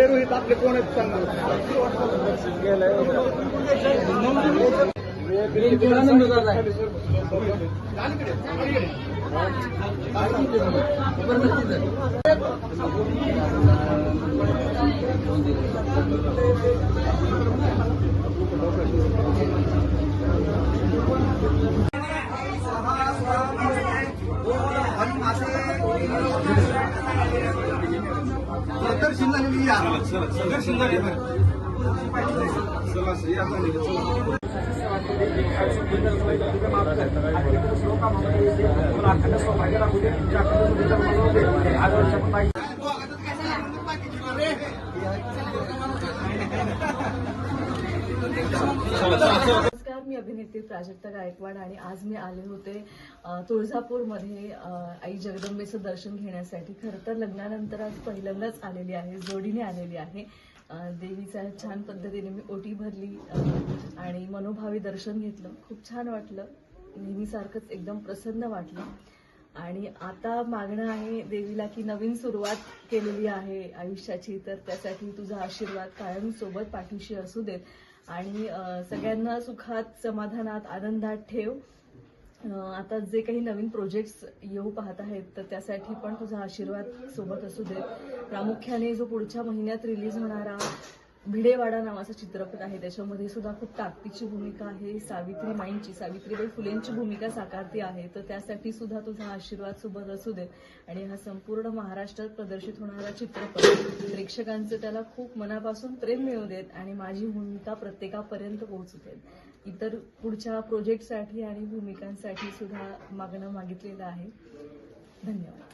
रोहित आपले कोण आहेत सांगा. नमस्कार, मी अभिनेत्री प्राजक्ता गायकवाड आणि आज मी आले होते तुळजापूरमध्ये आई जगदंबेचं दर्शन घेण्यासाठी. खरं तर लग्नानंतर आज पहिल्यांदाच आलेली आहे, जोडीने आलेली आहे. देवीचा छान पद्धतीने मी ओटी भरली आणि मनोभावी दर्शन घेतलं. खूप छान वाटलं, नेहमीसारखंच एकदम प्रसन्न वाटलं. आणि आता मागणं आहे देवीला की नवीन सुरुवात केलेली आहे आयुष्याची, तर त्यासाठी तुझा आशीर्वाद कायम सोबत पाठीशी असू देत आणि सगळ्यांना सुखात, समाधानात, आनंदात ठेव. आता जे काही नवीन प्रोजेक्ट्स येऊ पाहत आहेत तर त्यासाठी पण तुझा आशीर्वाद सोबत असू दे. प्रामुख्याने जो पुढच्या महिन्यात रिलीज होणारा भिडेवाडा नावाचा चित्रपट आहे त्याच्यामध्ये सुद्धा खूप ताकदीची भूमिका आहे. सावित्रीबाई फुलेंची भूमिका साकारती आहे, तर त्यासाठी सुद्धा तुझा आशीर्वाद सोबत असू दे. आणि हा संपूर्ण महाराष्ट्रात प्रदर्शित होणारा चित्रपट प्रेक्षकांचं त्याला खूप मनापासून प्रेम मिळू देत आणि माझी भूमिका प्रत्येकापर्यंत पोहोचू देत. इतर पुढच्या प्रोजेक्टसाठी आणि भूमिकांसाठी सुद्धा मागणं मागितलेलं आहे. धन्यवाद.